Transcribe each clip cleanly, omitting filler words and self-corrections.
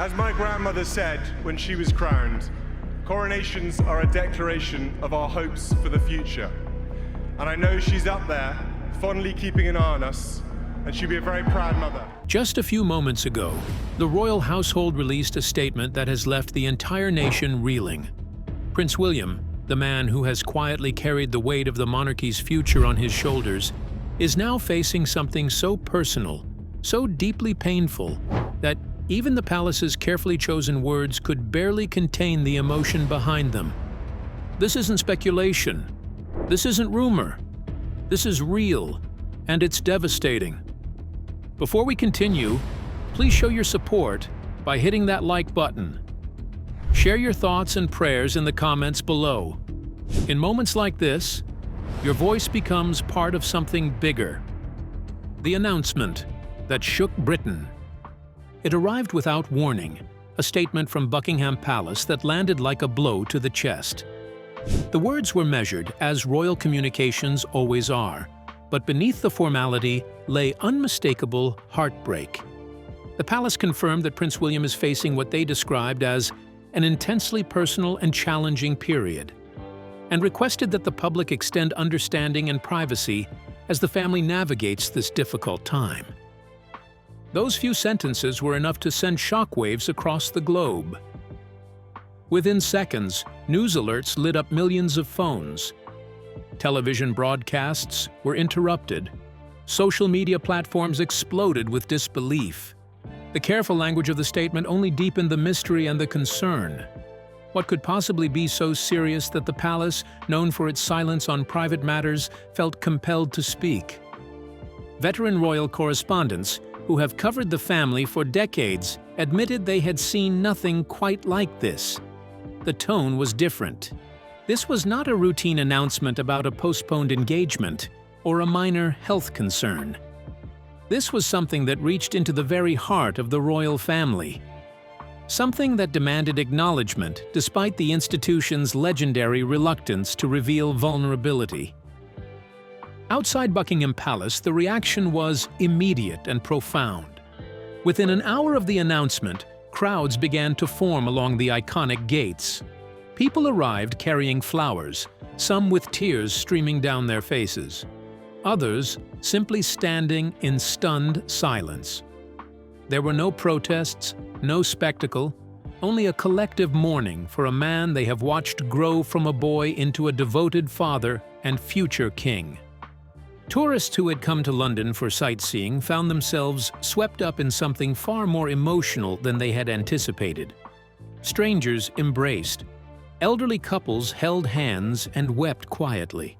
As my grandmother said when she was crowned, coronations are a declaration of our hopes for the future. And I know she's up there, fondly keeping an eye on us, and she'll be a very proud mother. Just a few moments ago, the royal household released a statement that has left the entire nation reeling. Prince William, the man who has quietly carried the weight of the monarchy's future on his shoulders, is now facing something so personal, so deeply painful, that even the palace's carefully chosen words could barely contain the emotion behind them. This isn't speculation. This isn't rumor. This is real, and it's devastating. Before we continue, please show your support by hitting that like button. Share your thoughts and prayers in the comments below. In moments like this, your voice becomes part of something bigger. The announcement that shook Britain. It arrived without warning, a statement from Buckingham Palace that landed like a blow to the chest. The words were measured, as royal communications always are, but beneath the formality lay unmistakable heartbreak. The palace confirmed that Prince William is facing what they described as an intensely personal and challenging period, and requested that the public extend understanding and privacy as the family navigates this difficult time. Those few sentences were enough to send shockwaves across the globe. Within seconds, news alerts lit up millions of phones. Television broadcasts were interrupted. Social media platforms exploded with disbelief. The careful language of the statement only deepened the mystery and the concern. What could possibly be so serious that the palace, known for its silence on private matters, felt compelled to speak? Veteran royal correspondents, who have covered the family for decades, admitted they had seen nothing quite like this. The tone was different. This was not a routine announcement about a postponed engagement or a minor health concern. This was something that reached into the very heart of the royal family. Something that demanded acknowledgement despite the institution's legendary reluctance to reveal vulnerability. Outside Buckingham Palace, the reaction was immediate and profound. Within an hour of the announcement, crowds began to form along the iconic gates. People arrived carrying flowers, some with tears streaming down their faces. Others simply standing in stunned silence. There were no protests, no spectacle, only a collective mourning for a man they have watched grow from a boy into a devoted father and future king. Tourists who had come to London for sightseeing found themselves swept up in something far more emotional than they had anticipated. Strangers embraced. Elderly couples held hands and wept quietly.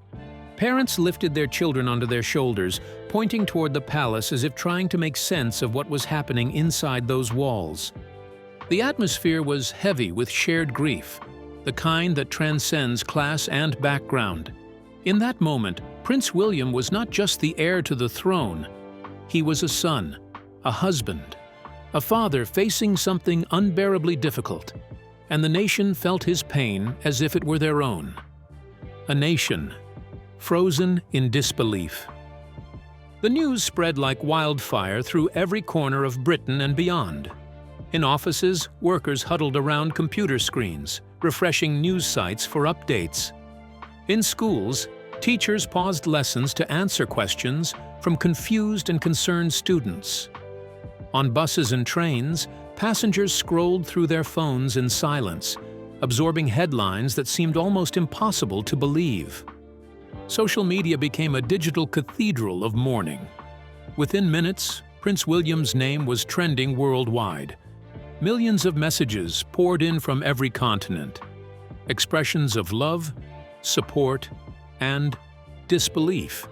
Parents lifted their children onto their shoulders, pointing toward the palace as if trying to make sense of what was happening inside those walls. The atmosphere was heavy with shared grief, the kind that transcends class and background. In that moment, Prince William was not just the heir to the throne. He was a son, a husband, a father facing something unbearably difficult, and the nation felt his pain as if it were their own. A nation frozen in disbelief. The news spread like wildfire through every corner of Britain and beyond. In offices, workers huddled around computer screens, refreshing news sites for updates. In schools, teachers paused lessons to answer questions from confused and concerned students. On buses and trains, passengers scrolled through their phones in silence, absorbing headlines that seemed almost impossible to believe. Social media became a digital cathedral of mourning. Within minutes, Prince William's name was trending worldwide. Millions of messages poured in from every continent. Expressions of love, support, and disbelief.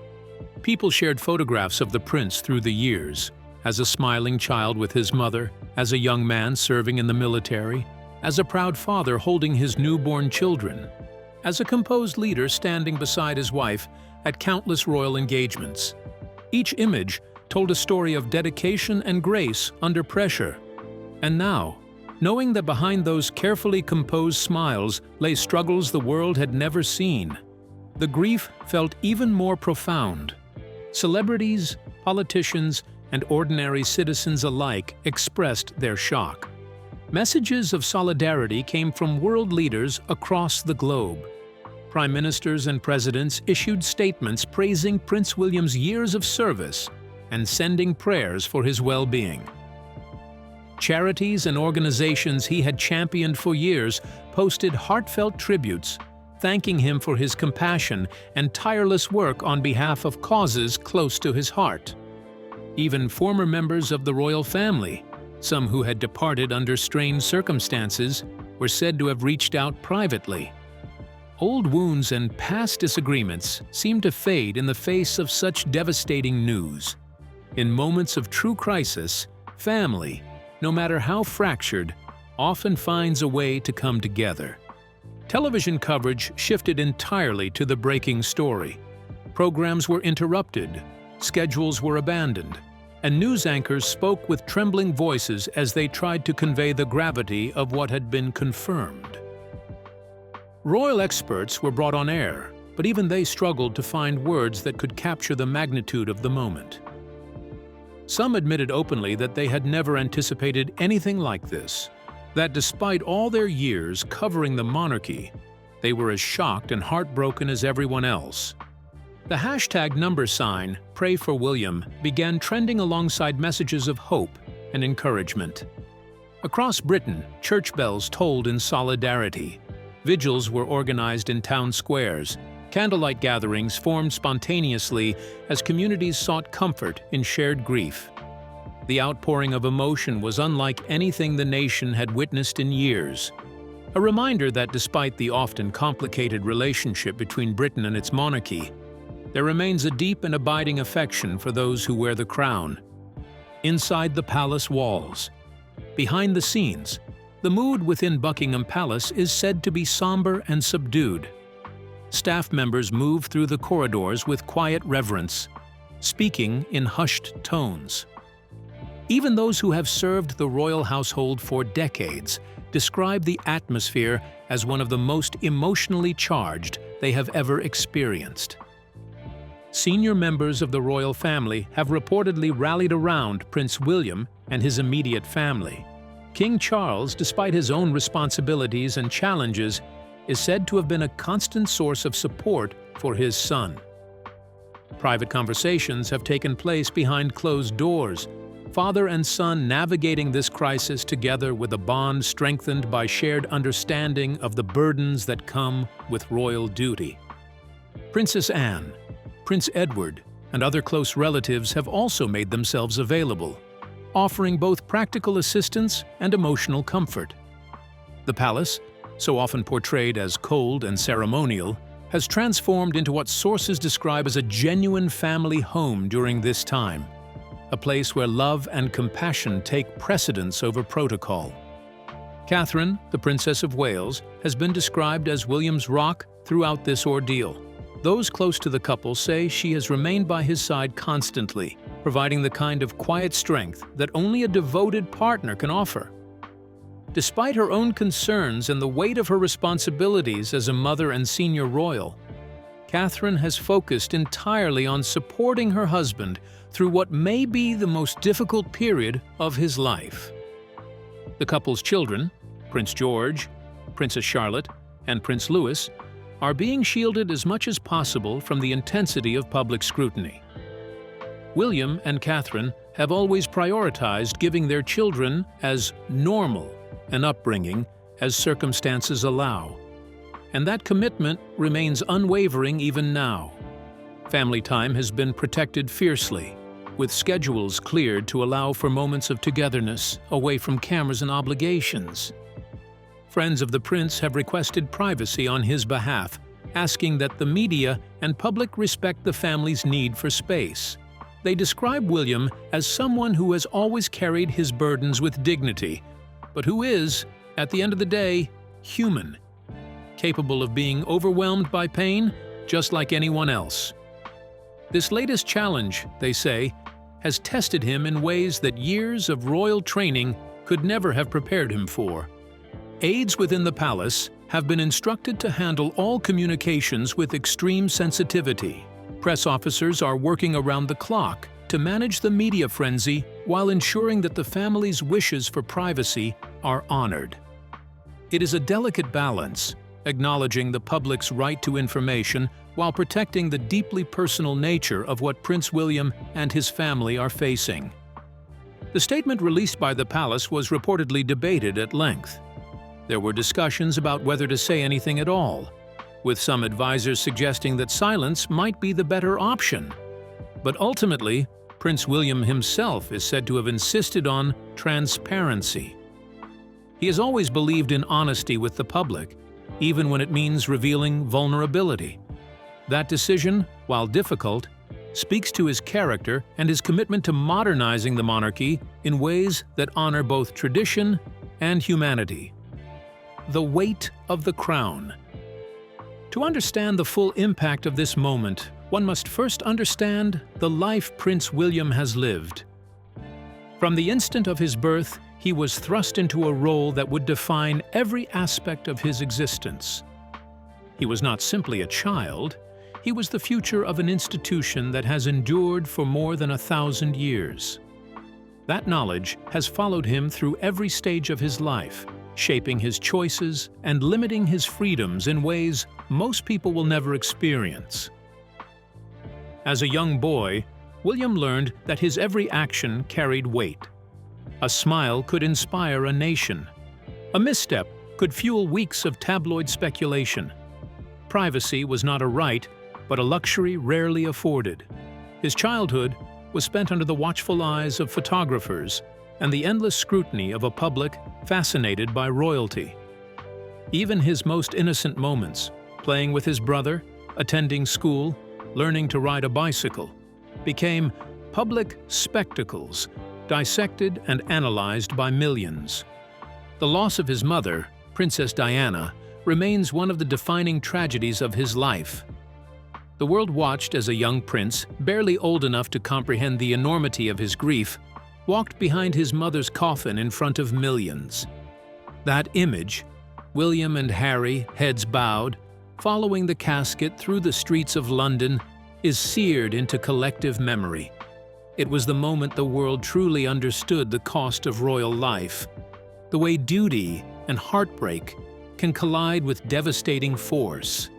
People shared photographs of the prince through the years, as a smiling child with his mother, as a young man serving in the military, as a proud father holding his newborn children, as a composed leader standing beside his wife at countless royal engagements. Each image told a story of dedication and grace under pressure. And now, knowing that behind those carefully composed smiles lay struggles the world had never seen, the grief felt even more profound. Celebrities, politicians, and ordinary citizens alike expressed their shock. Messages of solidarity came from world leaders across the globe. Prime ministers and presidents issued statements praising Prince William's years of service and sending prayers for his well-being. Charities and organizations he had championed for years posted heartfelt tributes, thanking him for his compassion and tireless work on behalf of causes close to his heart. Even former members of the royal family, some who had departed under strained circumstances, were said to have reached out privately. Old wounds and past disagreements seemed to fade in the face of such devastating news. In moments of true crisis, family, no matter how fractured, often finds a way to come together. Television coverage shifted entirely to the breaking story. Programs were interrupted, schedules were abandoned, and news anchors spoke with trembling voices as they tried to convey the gravity of what had been confirmed. Royal experts were brought on air, but even they struggled to find words that could capture the magnitude of the moment. Some admitted openly that they had never anticipated anything like this, that despite all their years covering the monarchy, they were as shocked and heartbroken as everyone else. The hashtag number sign, Pray for William, began trending alongside messages of hope and encouragement. Across Britain, church bells tolled in solidarity. Vigils were organized in town squares. Candlelight gatherings formed spontaneously as communities sought comfort in shared grief. The outpouring of emotion was unlike anything the nation had witnessed in years. A reminder that despite the often complicated relationship between Britain and its monarchy, there remains a deep and abiding affection for those who wear the crown. Inside the palace walls, behind the scenes, the mood within Buckingham Palace is said to be somber and subdued. Staff members move through the corridors with quiet reverence, speaking in hushed tones. Even those who have served the royal household for decades describe the atmosphere as one of the most emotionally charged they have ever experienced. Senior members of the royal family have reportedly rallied around Prince William and his immediate family. King Charles, despite his own responsibilities and challenges, is said to have been a constant source of support for his son. Private conversations have taken place behind closed doors, father and son navigating this crisis together with a bond strengthened by shared understanding of the burdens that come with royal duty. Princess Anne, Prince Edward, and other close relatives have also made themselves available, offering both practical assistance and emotional comfort. The palace, so often portrayed as cold and ceremonial, has transformed into what sources describe as a genuine family home during this time, a place where love and compassion take precedence over protocol. Catherine, the Princess of Wales, has been described as William's rock throughout this ordeal. Those close to the couple say she has remained by his side constantly, providing the kind of quiet strength that only a devoted partner can offer. Despite her own concerns and the weight of her responsibilities as a mother and senior royal, Catherine has focused entirely on supporting her husband through what may be the most difficult period of his life. The couple's children, Prince George, Princess Charlotte, and Prince Louis, are being shielded as much as possible from the intensity of public scrutiny. William and Catherine have always prioritized giving their children as normal an upbringing as circumstances allow, and that commitment remains unwavering even now. Family time has been protected fiercely, with schedules cleared to allow for moments of togetherness away from cameras and obligations. Friends of the prince have requested privacy on his behalf, asking that the media and public respect the family's need for space. They describe William as someone who has always carried his burdens with dignity, but who is, at the end of the day, human, capable of being overwhelmed by pain just like anyone else. This latest challenge, they say, has tested him in ways that years of royal training could never have prepared him for. Aides within the palace have been instructed to handle all communications with extreme sensitivity. Press officers are working around the clock to manage the media frenzy while ensuring that the family's wishes for privacy are honored. It is a delicate balance, acknowledging the public's right to information while protecting the deeply personal nature of what Prince William and his family are facing. The statement released by the palace was reportedly debated at length. There were discussions about whether to say anything at all, with some advisors suggesting that silence might be the better option. But ultimately, Prince William himself is said to have insisted on transparency. He has always believed in honesty with the public, even when it means revealing vulnerability. That decision, while difficult, speaks to his character and his commitment to modernizing the monarchy in ways that honor both tradition and humanity. The weight of the crown. To understand the full impact of this moment, one must first understand the life Prince William has lived. From the instant of his birth, he was thrust into a role that would define every aspect of his existence. He was not simply a child, he was the future of an institution that has endured for more than 1,000 years. That knowledge has followed him through every stage of his life, shaping his choices and limiting his freedoms in ways most people will never experience. As a young boy, William learned that his every action carried weight. A smile could inspire a nation. A misstep could fuel weeks of tabloid speculation. Privacy was not a right, but a luxury rarely afforded. His childhood was spent under the watchful eyes of photographers and the endless scrutiny of a public fascinated by royalty. Even his most innocent moments, playing with his brother, attending school, learning to ride a bicycle, became public spectacles, dissected and analyzed by millions. The loss of his mother, Princess Diana, remains one of the defining tragedies of his life. The world watched as a young prince, barely old enough to comprehend the enormity of his grief, walked behind his mother's coffin in front of millions. That image, William and Harry, heads bowed, following the casket through the streets of London, is seared into collective memory. It was the moment the world truly understood the cost of royal life, the way duty and heartbreak can collide with devastating force.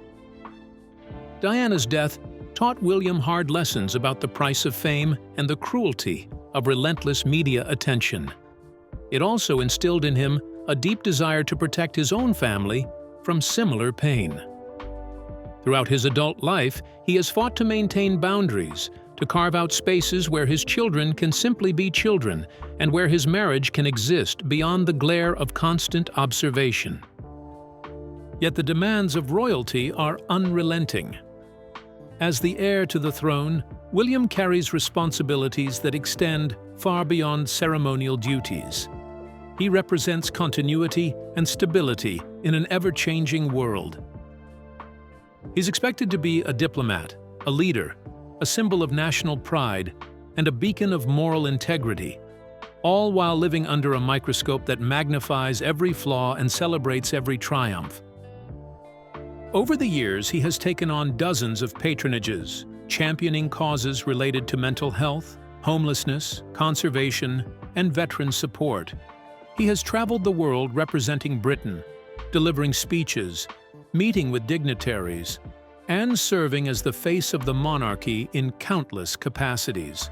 Diana's death taught William hard lessons about the price of fame and the cruelty of relentless media attention. It also instilled in him a deep desire to protect his own family from similar pain. Throughout his adult life, he has fought to maintain boundaries, to carve out spaces where his children can simply be children and where his marriage can exist beyond the glare of constant observation. Yet the demands of royalty are unrelenting. As the heir to the throne, William carries responsibilities that extend far beyond ceremonial duties. He represents continuity and stability in an ever-changing world. He's expected to be a diplomat, a leader, a symbol of national pride, and a beacon of moral integrity, all while living under a microscope that magnifies every flaw and celebrates every triumph. Over the years, he has taken on dozens of patronages, championing causes related to mental health, homelessness, conservation, and veteran support. He has traveled the world representing Britain, delivering speeches, meeting with dignitaries, and serving as the face of the monarchy in countless capacities.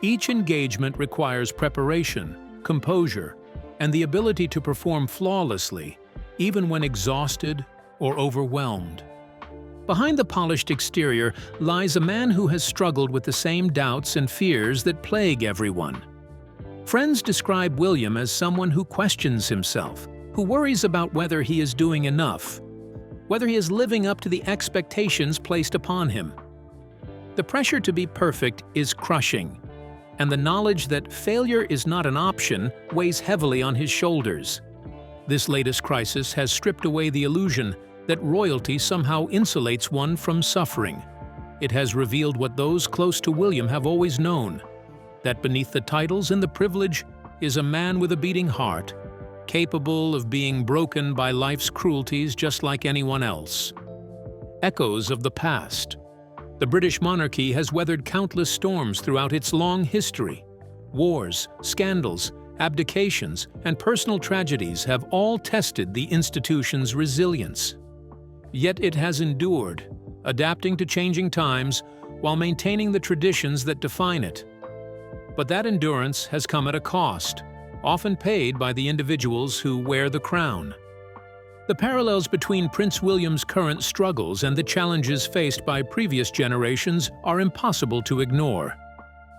Each engagement requires preparation, composure, and the ability to perform flawlessly, even when exhausted or overwhelmed. Behind the polished exterior lies a man who has struggled with the same doubts and fears that plague everyone. Friends describe William as someone who questions himself, who worries about whether he is doing enough, whether he is living up to the expectations placed upon him. The pressure to be perfect is crushing, and the knowledge that failure is not an option weighs heavily on his shoulders. This latest crisis has stripped away the illusion that royalty somehow insulates one from suffering. It has revealed what those close to William have always known, that beneath the titles and the privilege is a man with a beating heart, capable of being broken by life's cruelties just like anyone else. Echoes of the past. The British monarchy has weathered countless storms throughout its long history. Wars, scandals, abdications, and personal tragedies have all tested the institution's resilience. Yet it has endured, adapting to changing times while maintaining the traditions that define it. But that endurance has come at a cost, often paid by the individuals who wear the crown. The parallels between Prince William's current struggles and the challenges faced by previous generations are impossible to ignore.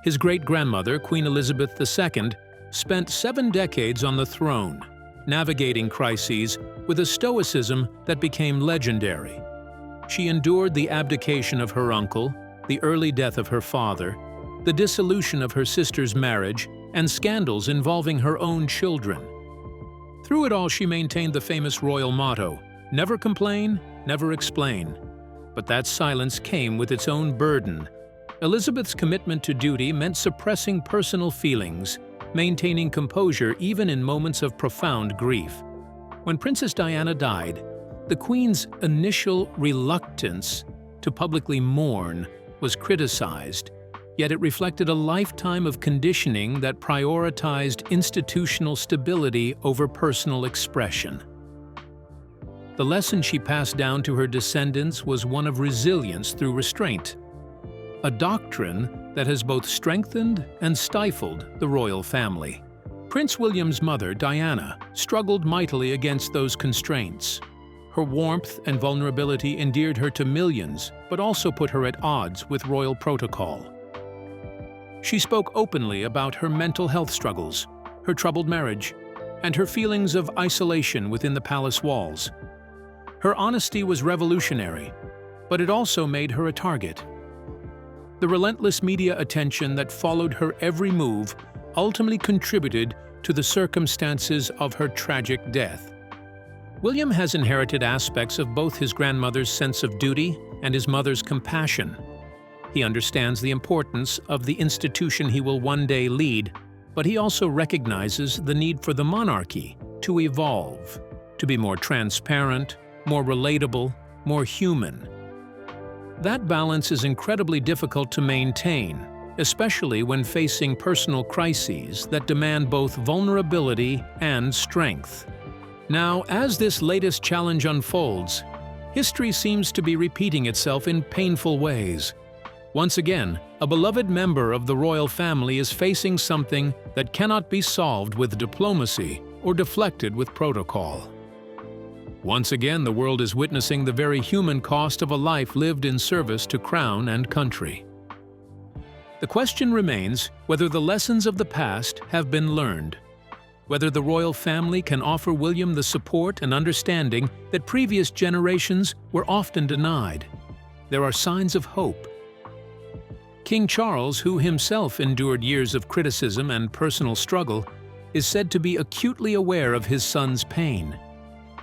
His great-grandmother, Queen Elizabeth II, spent 7 decades on the throne, navigating crises with a stoicism that became legendary. She endured the abdication of her uncle, the early death of her father, the dissolution of her sister's marriage, and scandals involving her own children. Through it all, she maintained the famous royal motto, "Never complain, never explain." But that silence came with its own burden. Elizabeth's commitment to duty meant suppressing personal feelings, maintaining composure even in moments of profound grief. When Princess Diana died, the Queen's initial reluctance to publicly mourn was criticized, yet it reflected a lifetime of conditioning that prioritized institutional stability over personal expression. The lesson she passed down to her descendants was one of resilience through restraint, a doctrine that has both strengthened and stifled the royal family. Prince William's mother, Diana, struggled mightily against those constraints. Her warmth and vulnerability endeared her to millions, but also put her at odds with royal protocol. She spoke openly about her mental health struggles, her troubled marriage, and her feelings of isolation within the palace walls. Her honesty was revolutionary, but it also made her a target. The relentless media attention that followed her every move ultimately contributed to the circumstances of her tragic death. William has inherited aspects of both his grandmother's sense of duty and his mother's compassion. He understands the importance of the institution he will one day lead, but he also recognizes the need for the monarchy to evolve, to be more transparent, more relatable, more human. That balance is incredibly difficult to maintain, especially when facing personal crises that demand both vulnerability and strength. Now, as this latest challenge unfolds, history seems to be repeating itself in painful ways. Once again, a beloved member of the royal family is facing something that cannot be solved with diplomacy or deflected with protocol. Once again, the world is witnessing the very human cost of a life lived in service to crown and country. The question remains whether the lessons of the past have been learned, whether the royal family can offer William the support and understanding that previous generations were often denied. There are signs of hope. King Charles, who himself endured years of criticism and personal struggle, is said to be acutely aware of his son's pain.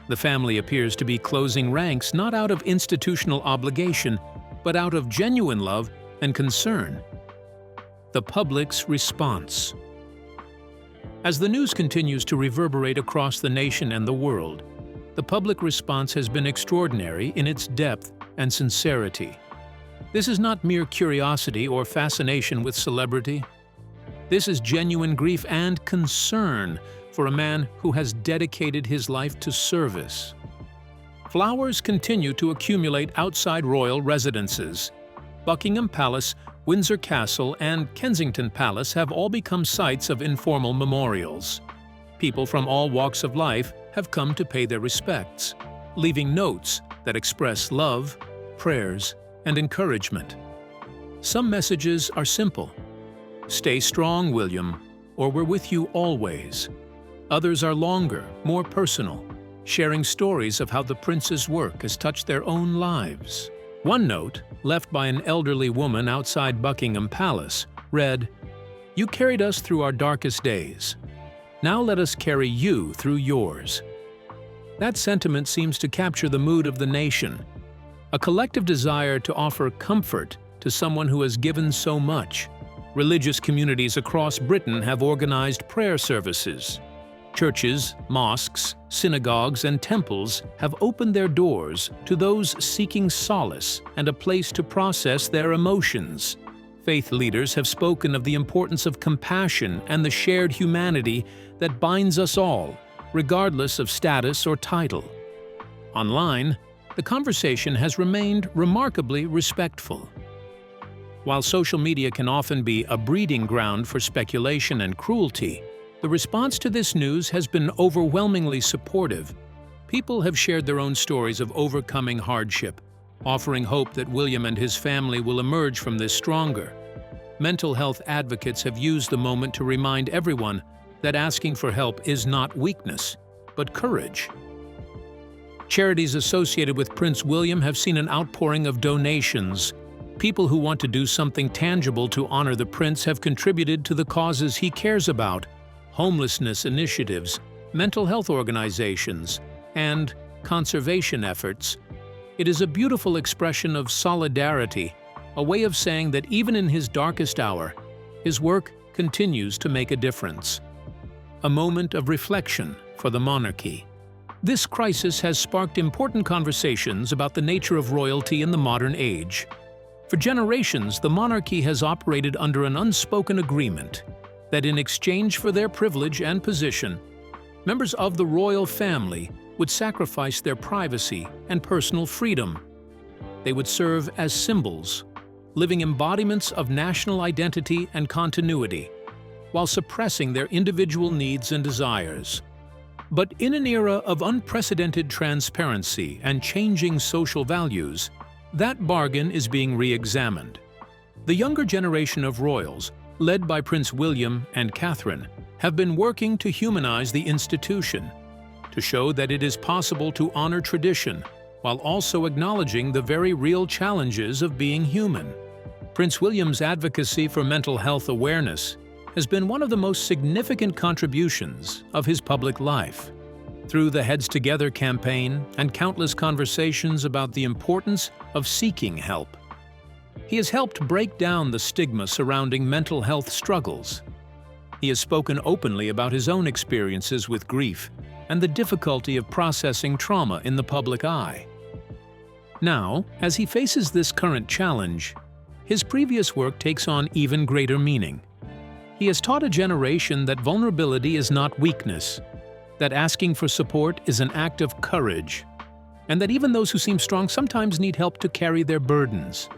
The family appears to be closing ranks not out of institutional obligation, but out of genuine love and concern. The public's response. As the news continues to reverberate across the nation and the world, the public response has been extraordinary in its depth and sincerity. This is not mere curiosity or fascination with celebrity. This is genuine grief and concern for a man who has dedicated his life to service. Flowers continue to accumulate outside royal residences. Buckingham Palace, Windsor Castle, and Kensington Palace have all become sites of informal memorials. People from all walks of life have come to pay their respects, leaving notes that express love, prayers, and encouragement. Some messages are simple. Stay strong, William, or we're with you always. Others are longer, more personal, sharing stories of how the prince's work has touched their own lives. One note, left by an elderly woman outside Buckingham Palace, read, "You carried us through our darkest days. Now let us carry you through yours." That sentiment seems to capture the mood of the nation, a collective desire to offer comfort to someone who has given so much. Religious communities across Britain have organized prayer services. Churches, mosques, synagogues, and temples have opened their doors to those seeking solace and a place to process their emotions. Faith leaders have spoken of the importance of compassion and the shared humanity that binds us all, regardless of status or title. Online, the conversation has remained remarkably respectful. While social media can often be a breeding ground for speculation and cruelty, the response to this news has been overwhelmingly supportive. People have shared their own stories of overcoming hardship, offering hope that William and his family will emerge from this stronger. Mental health advocates have used the moment to remind everyone that asking for help is not weakness, but courage. Charities associated with Prince William have seen an outpouring of donations. People who want to do something tangible to honor the prince have contributed to the causes he cares about: homelessness initiatives, mental health organizations, and conservation efforts. It is a beautiful expression of solidarity, a way of saying that even in his darkest hour, his work continues to make a difference. A moment of reflection for the monarchy. This crisis has sparked important conversations about the nature of royalty in the modern age. For generations, the monarchy has operated under an unspoken agreement that in exchange for their privilege and position, members of the royal family would sacrifice their privacy and personal freedom. They would serve as symbols, living embodiments of national identity and continuity, while suppressing their individual needs and desires. But in an era of unprecedented transparency and changing social values, that bargain is being re-examined. The younger generation of royals, led by Prince William and Catherine, have been working to humanize the institution, to show that it is possible to honor tradition while also acknowledging the very real challenges of being human. Prince William's advocacy for mental health awareness has been one of the most significant contributions of his public life. Through the Heads Together campaign and countless conversations about the importance of seeking help, he has helped break down the stigma surrounding mental health struggles. He has spoken openly about his own experiences with grief and the difficulty of processing trauma in the public eye. Now, as he faces this current challenge, his previous work takes on even greater meaning. He has taught a generation that vulnerability is not weakness, that asking for support is an act of courage, and that even those who seem strong sometimes need help to carry their burdens.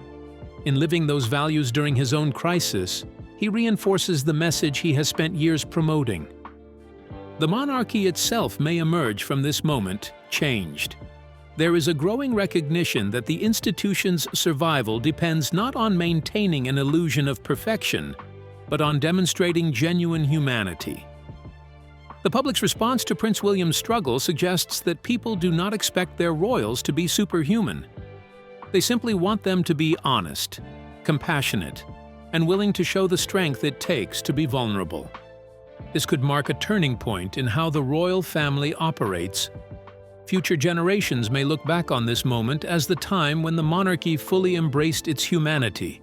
In living those values during his own crisis, he reinforces the message he has spent years promoting. The monarchy itself may emerge from this moment changed. There is a growing recognition that the institution's survival depends not on maintaining an illusion of perfection, but on demonstrating genuine humanity. The public's response to Prince William's struggle suggests that people do not expect their royals to be superhuman. They simply want them to be honest, compassionate, and willing to show the strength it takes to be vulnerable. This could mark a turning point in how the royal family operates. Future generations may look back on this moment as the time when the monarchy fully embraced its humanity,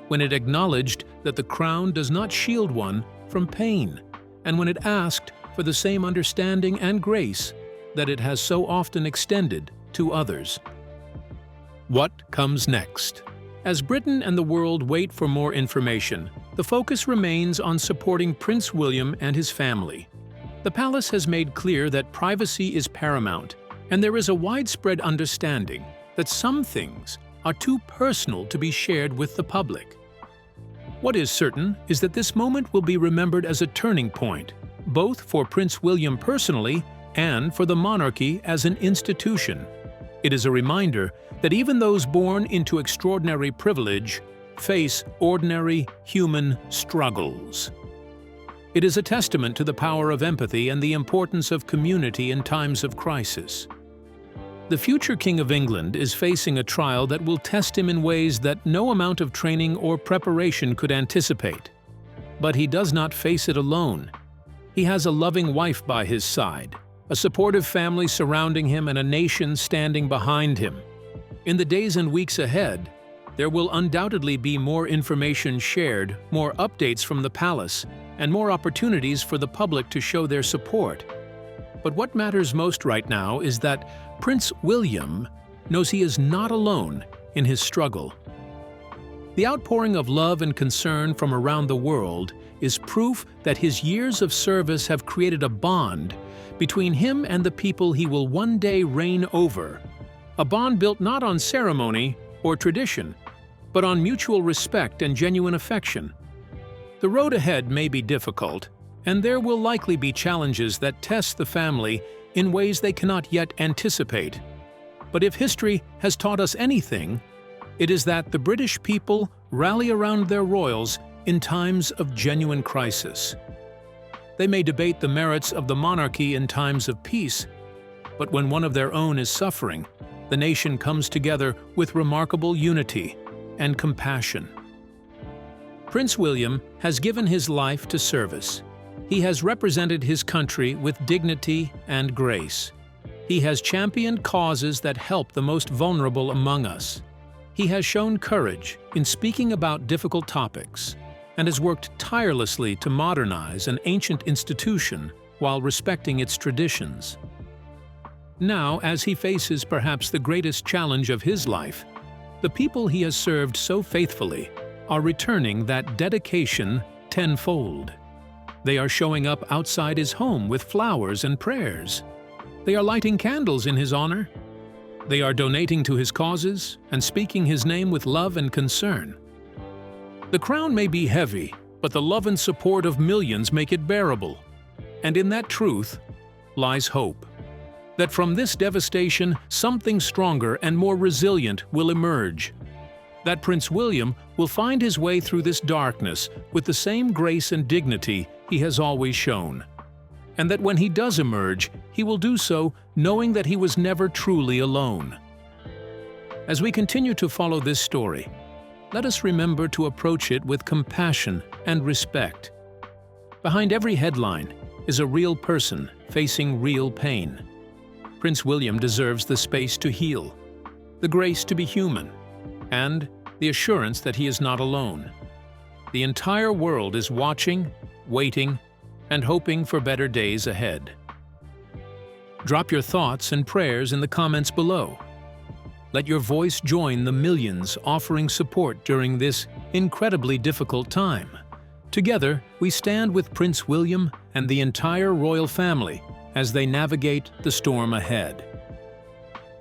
when it acknowledged that the crown does not shield one from pain, and when it asked for the same understanding and grace that it has so often extended to others. What comes next? As Britain and the world wait for more information, the focus remains on supporting Prince William and his family. The palace has made clear that privacy is paramount, and there is a widespread understanding that some things are too personal to be shared with the public. What is certain is that this moment will be remembered as a turning point, both for Prince William personally and for the monarchy as an institution. It is a reminder that even those born into extraordinary privilege face ordinary human struggles. It is a testament to the power of empathy and the importance of community in times of crisis. The future King of England is facing a trial that will test him in ways that no amount of training or preparation could anticipate. But he does not face it alone. He has a loving wife by his side, a supportive family surrounding him, and a nation standing behind him. In the days and weeks ahead, there will undoubtedly be more information shared, more updates from the palace, and more opportunities for the public to show their support. But what matters most right now is that Prince William knows he is not alone in his struggle. The outpouring of love and concern from around the world is proof that his years of service have created a bond between him and the people he will one day reign over, a bond built not on ceremony or tradition, but on mutual respect and genuine affection. The road ahead may be difficult, and there will likely be challenges that test the family in ways they cannot yet anticipate. But if history has taught us anything, it is that the British people rally around their royals in times of genuine crisis. They may debate the merits of the monarchy in times of peace, but when one of their own is suffering, the nation comes together with remarkable unity and compassion. Prince William has given his life to service. He has represented his country with dignity and grace. He has championed causes that help the most vulnerable among us. He has shown courage in speaking about difficult topics and has worked tirelessly to modernize an ancient institution while respecting its traditions. Now, as he faces perhaps the greatest challenge of his life, the people he has served so faithfully are returning that dedication tenfold. They are showing up outside his home with flowers and prayers. They are lighting candles in his honor. They are donating to his causes and speaking his name with love and concern. The crown may be heavy, but the love and support of millions make it bearable. And in that truth lies hope. That from this devastation, something stronger and more resilient will emerge. That Prince William will find his way through this darkness with the same grace and dignity he has always shown. And that when he does emerge, he will do so knowing that he was never truly alone. As we continue to follow this story, let us remember to approach it with compassion and respect. Behind every headline is a real person facing real pain. Prince William deserves the space to heal, the grace to be human, and the assurance that he is not alone. The entire world is watching, waiting, and hoping for better days ahead. Drop your thoughts and prayers in the comments below. Let your voice join the millions offering support during this incredibly difficult time. Together, we stand with Prince William and the entire royal family as they navigate the storm ahead.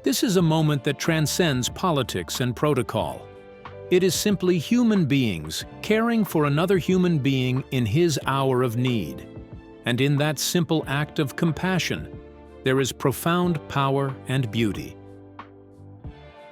This is a moment that transcends politics and protocol. It is simply human beings caring for another human being in his hour of need. And in that simple act of compassion, there is profound power and beauty.